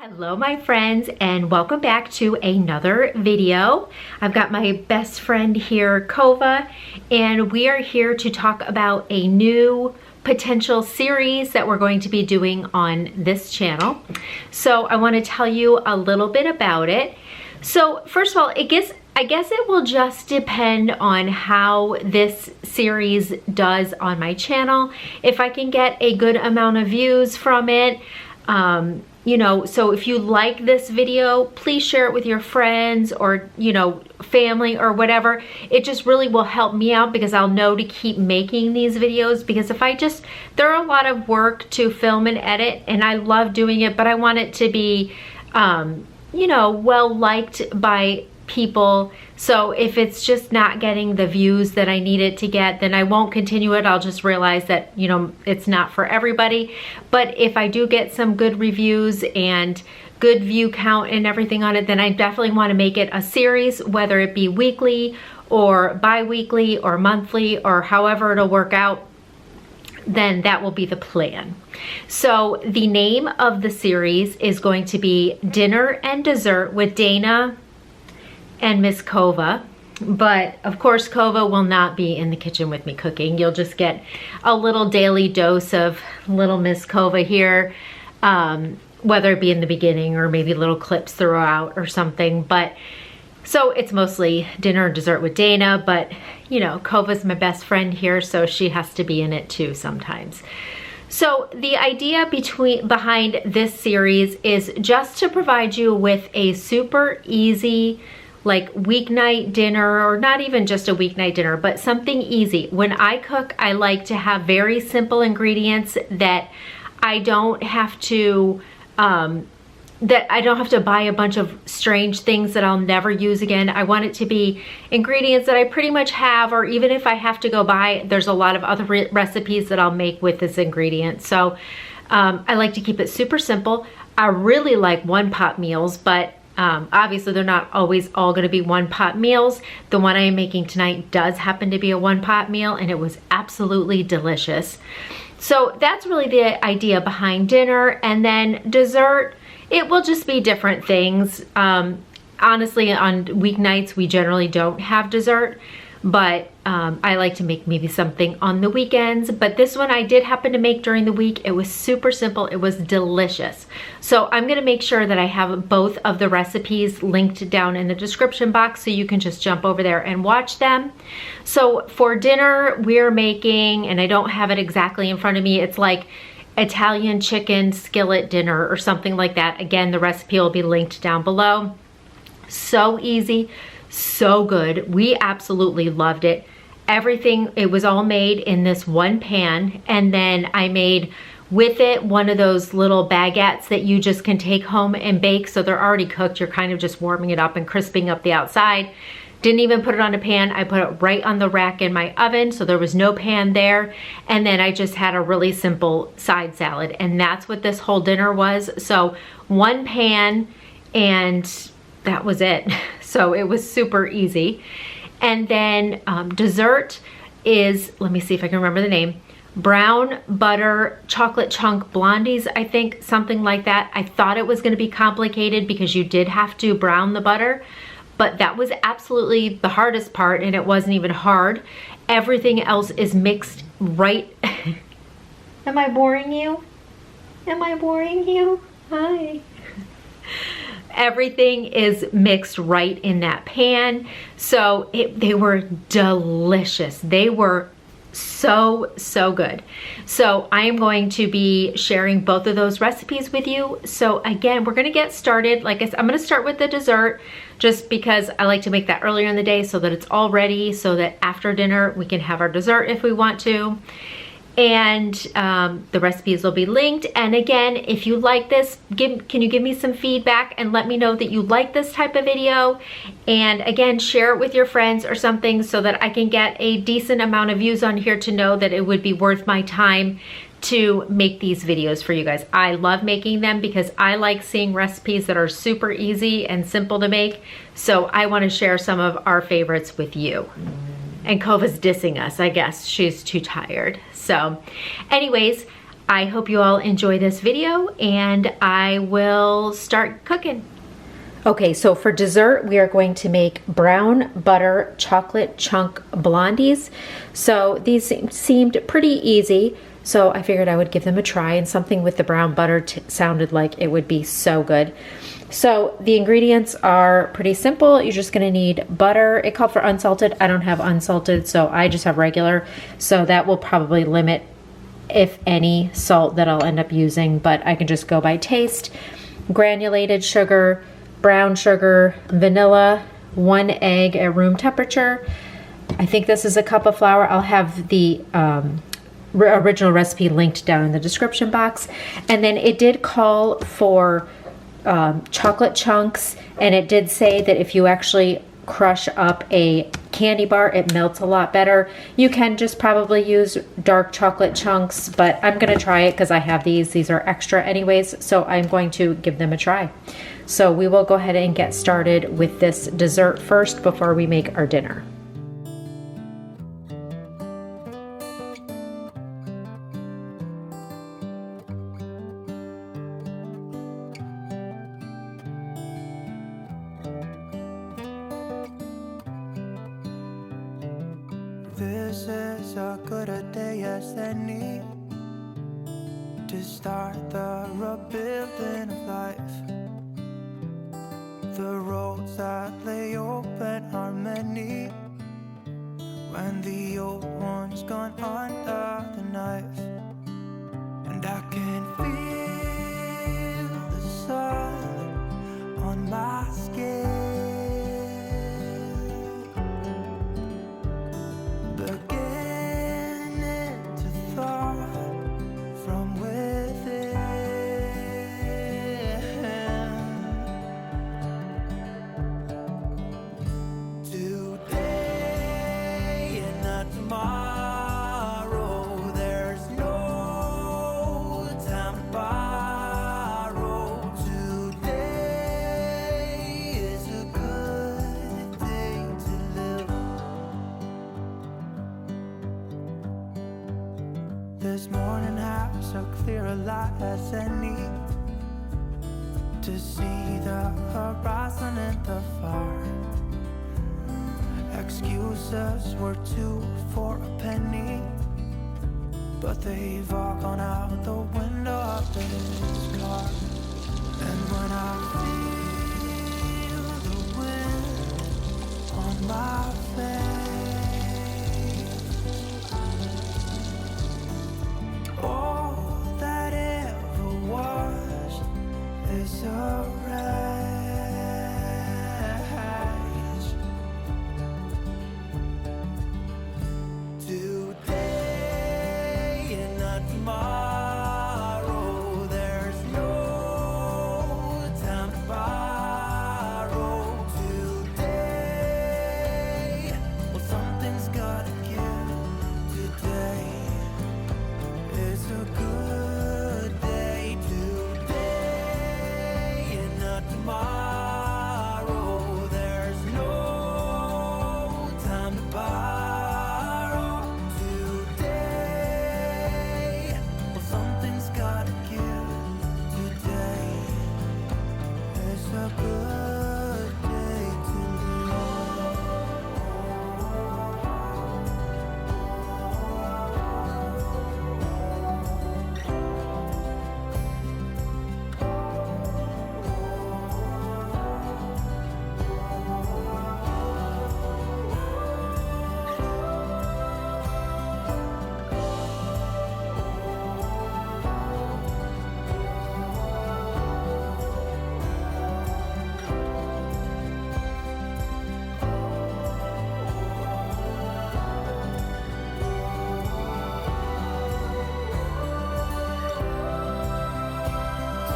Hello my friends, and welcome back to another video. I've got my best friend here, Cova, and we are here to talk about a new potential series that we're going to be doing on this channel. So I want to tell you a little bit about it. So first of all, I guess it will just depend on how this series does on my channel. If I can get a good amount of views from it, you know, so if you like this video, please share it with your friends or, you know, family or whatever. It just really will help me out because I'll know to keep making these videos, because if there are a lot of work to film and edit, and I love doing it, but I want it to be, you know, well liked by people. So if it's just not getting the views that I need it to get, then I won't continue it. I'll just realize that, you know, it's not for everybody. But if I do get some good reviews and good view count and everything on it, then I definitely want to make it a series, whether it be weekly or bi-weekly or monthly or however it'll work out. Then that will be the plan. So the name of the series is going to be Dinner and Dessert with Dana and Miss Cova. But of course Cova will not be in the kitchen with me cooking. You'll just get a little daily dose of little Miss Cova here, whether it be in the beginning or maybe little clips throughout or something. But so it's mostly Dinner and Dessert with Dana, but you know, Cova's my best friend here, so she has to be in it too sometimes. So the idea behind this series is just to provide you with a super easy, like weeknight dinner, or not even just a weeknight dinner, but something easy. When I cook, I like to have very simple ingredients that I don't have to buy a bunch of strange things that I'll never use again. I want it to be ingredients that I pretty much have, or even if I have to go buy, there's a lot of other recipes that I'll make with this ingredient. So I like to keep it super simple. I really like one-pot meals, but obviously they're not always all going to be one-pot meals. The one I am making tonight does happen to be a one-pot meal, and it was absolutely delicious. So that's really the idea behind dinner. And then dessert, it will just be different things. Honestly, on weeknights, we generally don't have dessert, but I like to make maybe something on the weekends. But this one I did happen to make during the week. It was super simple. It was delicious. So I'm going to make sure that I have both of the recipes linked down in the description box, so you can just jump over there and watch them. So for dinner, we're making, and I don't have it exactly in front of me, it's like Italian chicken skillet dinner or something like that. Again, the recipe will be linked down below. So easy, so good. We absolutely loved it. Everything, it was all made in this one pan, and then I made with it one of those little baguettes that you just can take home and bake. So they're already cooked. You're kind of just warming it up and crisping up the outside. Didn't even put it on a pan. I put it right on the rack in my oven, so there was no pan there. And then I just had a really simple side salad, and that's what this whole dinner was. So one pan, and that was it. So it was super easy. And then dessert is, let me see if I can remember the name, brown butter chocolate chunk blondies, I think, something like that. I thought it was going to be complicated because you did have to brown the butter, but that was absolutely the hardest part, and it wasn't even hard. Everything else is mixed right. Am I boring you? Am I boring you? Hi. Everything is mixed right in that pan. So they were delicious. They were so good. So I am going to be sharing both of those recipes with you. So again, we're going to get started. Like I said, I'm going to start with the dessert, just because I like to make that earlier in the day so that it's all ready, so that after dinner we can have our dessert if we want to. And the recipes will be linked. And again, if you like this, can you give me some feedback and let me know that you like this type of video? And again, share it with your friends or something so that I can get a decent amount of views on here to know that it would be worth my time to make these videos for you guys. I love making them because I like seeing recipes that are super easy and simple to make. So I want to share some of our favorites with you. And Cova's dissing us. I guess she's too tired. So anyways, I hope you all enjoy this video, and I will start cooking. Okay, so for dessert, we are going to make brown butter chocolate chunk blondies. So these seemed pretty easy, so I figured I would give them a try, and something with the brown butter sounded like it would be so good. So the ingredients are pretty simple. You're just gonna need butter. It called for unsalted. I don't have unsalted, so I just have regular. So that will probably limit, if any, salt that I'll end up using, but I can just go by taste. Granulated sugar, brown sugar, vanilla, 1 egg at room temperature. I think this is a cup of flour. I'll have the original recipe linked down in the description box. And then it did call for chocolate chunks, and it did say that if you actually crush up a candy bar, it melts a lot better. You can just probably use dark chocolate chunks, but I'm gonna try it because I have these. These are extra anyways, so I'm going to give them a try. So we will go ahead and get started with this dessert first before we make our dinner. This is as good a day as any to start the rebuilding of life. The roads that lay open are many when the old one's gone under the knife. And I can feel the sun on my skin, beginning to thaw from within. Today and not tomorrow, there's no time to borrow. Today is a good day to live. This morning has so clear a light as any to see the horizon in the far. Excuses were 2 for a penny, but they've all gone out the window of this car. And when I feel the wind on my face, all that ever was is a rage. Today and not tomorrow, there's no time to borrow. Today, well, something's gotta give. Today is a good day. Today and not tomorrow, there's no time to borrow. Today, well, something's gotta give. Today is a good day to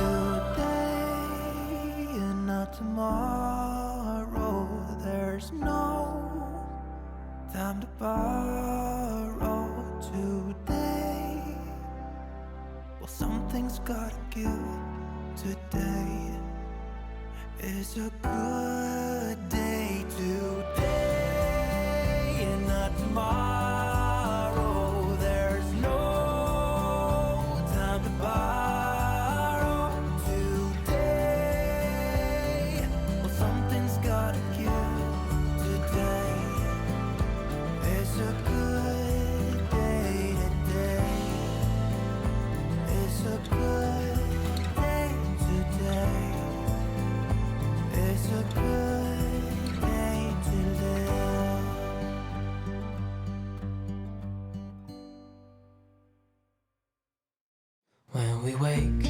today and not tomorrow, there's no time to borrow. Today, well, something's gotta give. Today is a good day. Today and not tomorrow, there's no time we wake,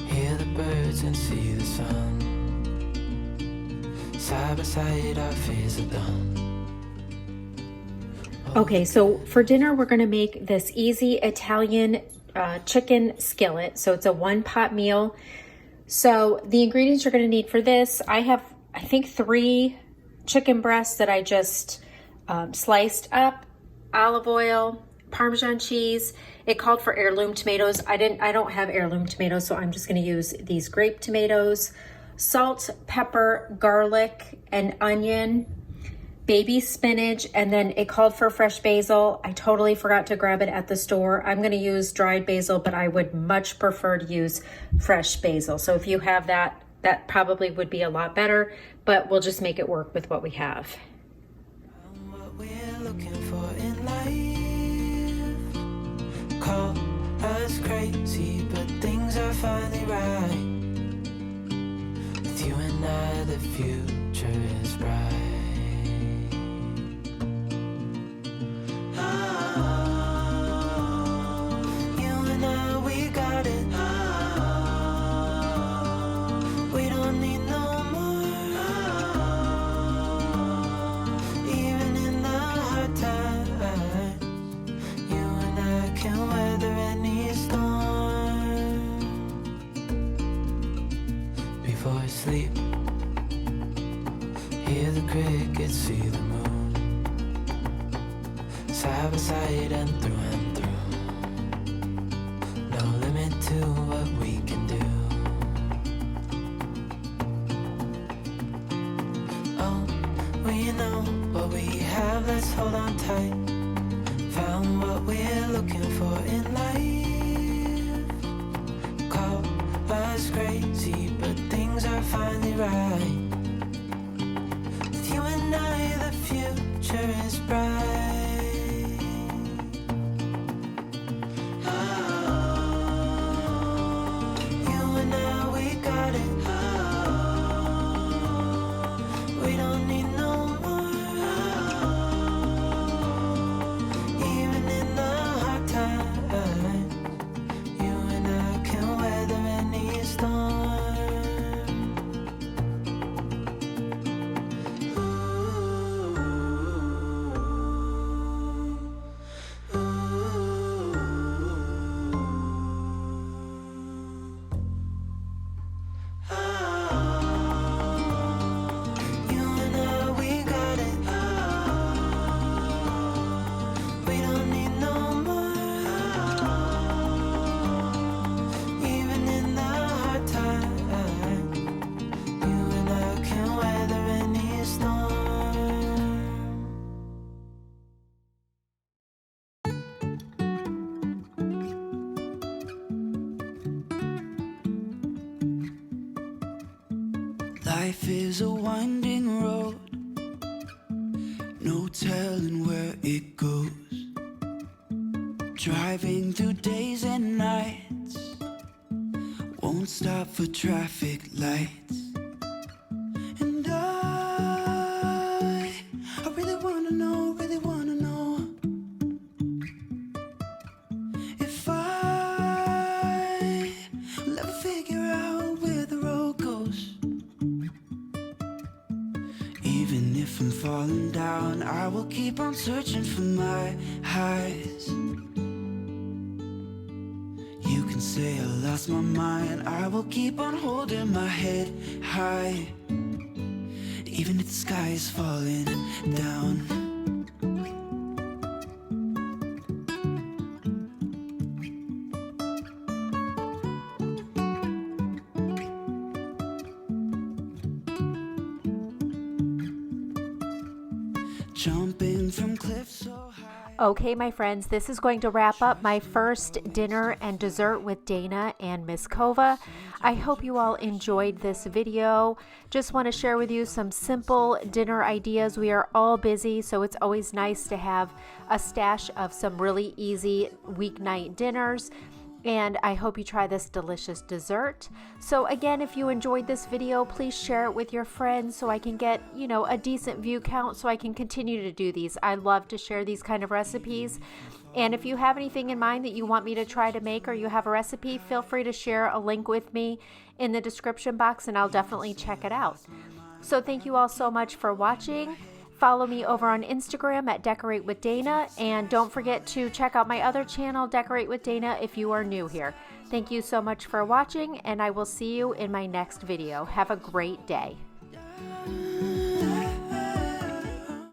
hear the birds and see the sun. Side by side our fears are done. Okay, so for dinner we're going to make this easy Italian chicken skillet. So it's a one-pot meal. So the ingredients you're going to need for this, I have, I think, 3 chicken breasts that I just sliced up, olive oil, Parmesan cheese. It called for heirloom tomatoes. I don't have heirloom tomatoes, so I'm just going to use these grape tomatoes, salt, pepper, garlic, and onion, baby spinach, and then it called for fresh basil. I totally forgot to grab it at the store. I'm going to use dried basil, but I would much prefer to use fresh basil. So if you have that, that probably would be a lot better, but we'll just make it work with what we have. What we're looking for in life, call us crazy, but things are finally right. With you and I, the future is bright. Sleep, hear the crickets, see the moon, side by side and through, no limit to what we can do. Oh, we know what we have, let's hold on tight. Found what we're looking for in life. Call us crazy, but things are finally right. With you and I, the future is bright. Oh, you and I, we got it. Oh, we don't need no more. Oh, even in the hard times, you and I can weather any storm. Life is a winding road, no telling where it goes. Driving through days and nights, won't stop for traffic lights. And I really wanna know if I will ever figure out where the road goes. Even if I'm falling down, I will keep on searching for my highs. You can say I lost my mind, I will keep on holding my head high. Even if the sky is falling down. Jumping from cliffs so high. Okay, my friends, this is going to wrap up my first dinner and dessert with Dana and Miss Cova. I hope you all enjoyed this video. Just want to share with you some simple dinner ideas. We are all busy, so it's always nice to have a stash of some really easy weeknight dinners. And I hope you try this delicious dessert. So again, if you enjoyed this video, please share it with your friends so I can get, a decent view count so I can continue to do these. I love to share these kind of recipes. And if you have anything in mind that you want me to try to make, or you have a recipe, feel free to share a link with me in the description box and I'll definitely check it out. So thank you all so much for watching. Follow me over on Instagram at Decorate with Dana, and don't forget to check out my other channel, Decorate with Dana, if you are new here. Thank you so much for watching, and I will see you in my next video. Have a great day.